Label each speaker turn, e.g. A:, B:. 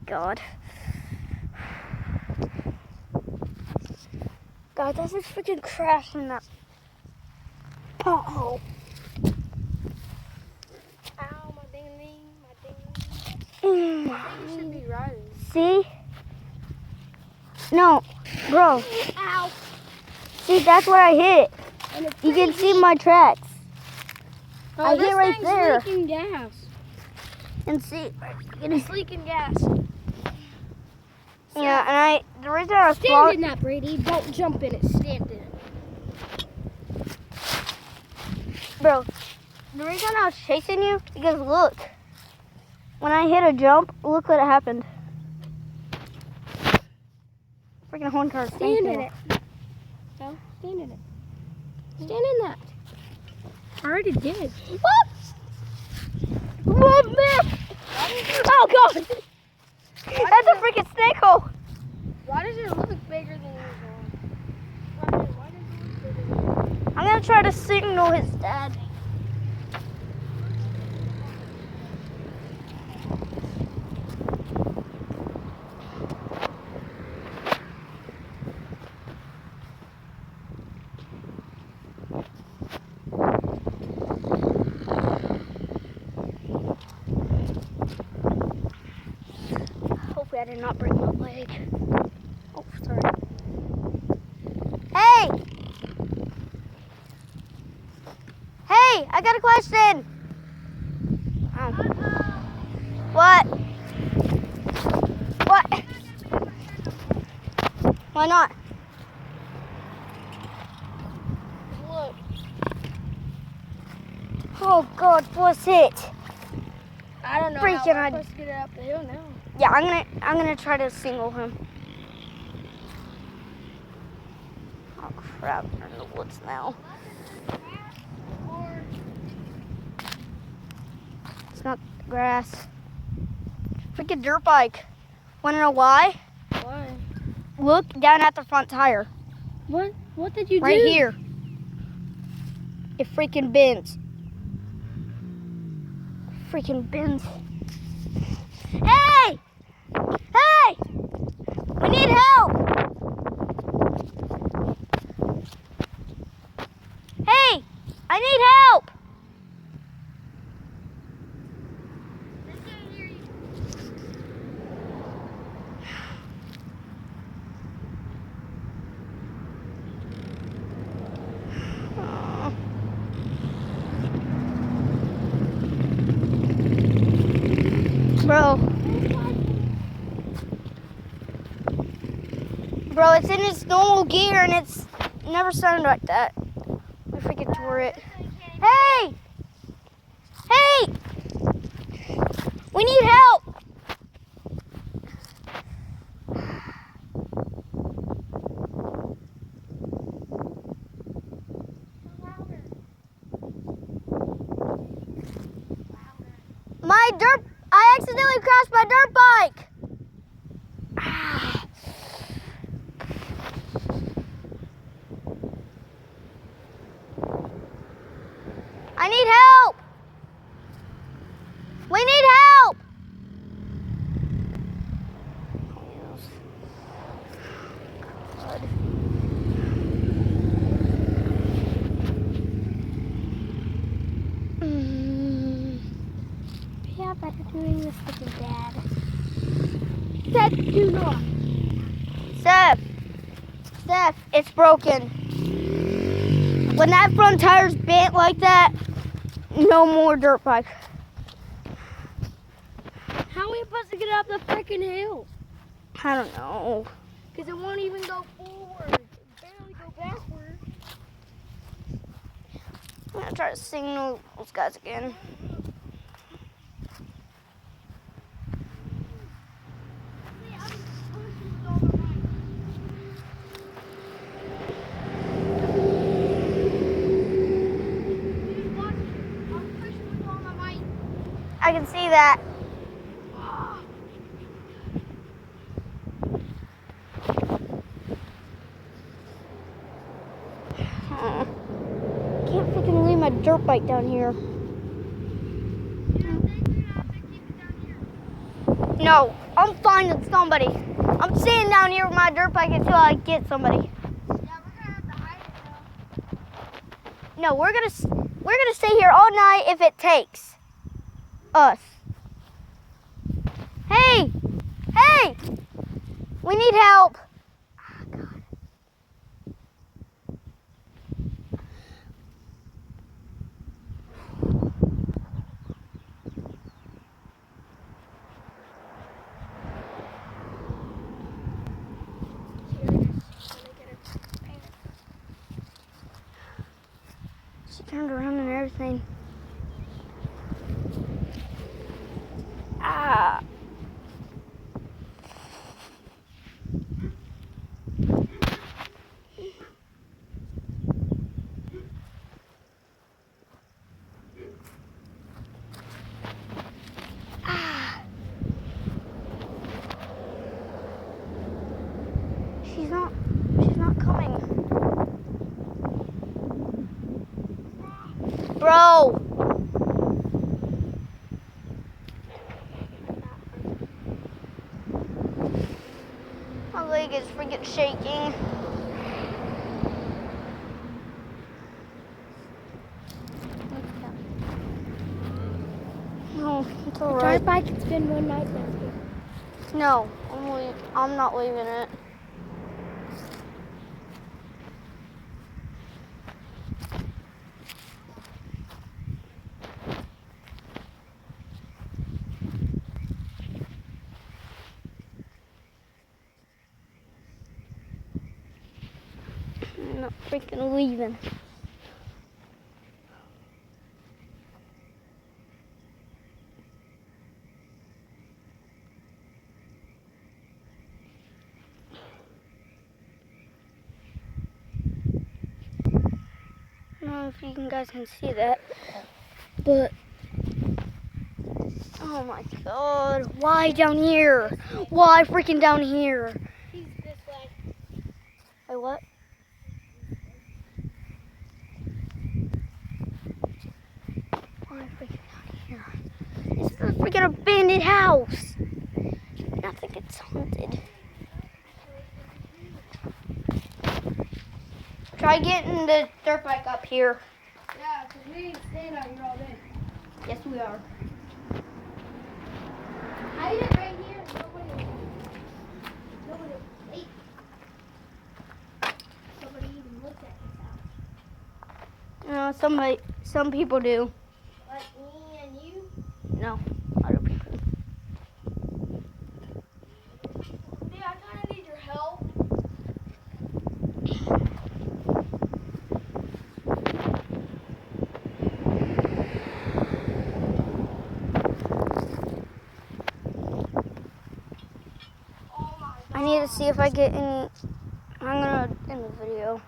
A: God. God, that's just freaking crashing that pothole.
B: Ow, my ding-a-ling, my ding-a-ling.
A: Mm.
B: I think you should be riding.
A: See? No, bro.
B: Ow.
A: See, that's what I hit.
B: And it's
A: You can
B: crazy.
A: see my tracks.
B: Oh,
A: I
B: this
A: hit right
B: thing's
A: there.
B: leaking gas.
A: And see,
B: It's leaking gas.
A: yeah, and the reason I was
B: Stand in that, Brady. Don't jump in it. Stand in it.
A: bro, the reason I was chasing you, because look, when I hit a jump, look what happened. Freaking horn cars.
B: Stand in it. No, stand in it. Stand in that. I already did.
A: What? What, man? Oh, God. That's a freaking snake hole.
B: Why does it look bigger than usual? Why does it look bigger than usual?
A: I'm going to try to signal his dad. Hopefully I did not break my leg. Oh, sorry. Hey! Hey, I got a question. Oh. What? What? Why not?
B: Look.
A: Oh God, what's it?
B: I don't know
A: Freaking
B: how we're
A: I-
B: supposed to get it up the hill now.
A: Yeah, I'm gonna try to single him. Oh crap, we're in the woods now. It's not grass. Freaking dirt bike. Wanna know why?
B: Why?
A: Look down at the front tire.
B: What? What did you
A: Right
B: do?
A: here. It freaking bends. Freaking bends. Hey! Hey! We need help! Hey! I need help! Aw. Bro, it's in its normal gear and it's never sounded like that. I freaking tore it. Hey! Hey! We need help! I accidentally crashed my dirt bike! Ah. I need help! We need help! God. Yeah, better doing this with your dad.
B: Said do not.
A: Steph, it's broken. When that front tire's bent like that, no more dirt bike.
B: How are we supposed to get up the freaking hill?
A: I don't know.
B: Because it won't even go forward. It barely go backward.
A: I'm gonna try to signal those guys again. I can see that. Oh. Can't freaking leave my dirt bike down here. No, I'm finding somebody. I'm sitting down here with my dirt bike until I get somebody.
B: Yeah, we're gonna have to hide it though.
A: No, we're gonna stay here all night if it takes us. Hey, hey, we need help. Ah, God. She turned around and everything. Ah. Ah. She's not coming. Bro. My leg is freaking shaking. No, it's alright.
B: Dirt bike can spend one night down here.
A: No, I'm not leaving it. I'm not freaking leaving. I don't know if you guys can see that, but oh my God, why down here? Why freaking down here?
B: He's this way.
A: Wait, what? Why freaking down here? This is a freaking abandoned house. I think it's haunted. Try getting the dirt bike up here.
B: Yeah, because we ain't staying out here all day.
A: Yes, we are.
B: Hide it right here. Hey. Nobody even looked at this house.
A: Some people do.
B: Like me and you.
A: No, other people.
B: Hey, I kind of need your help.
A: I need to see if I get any. I'm gonna end the video.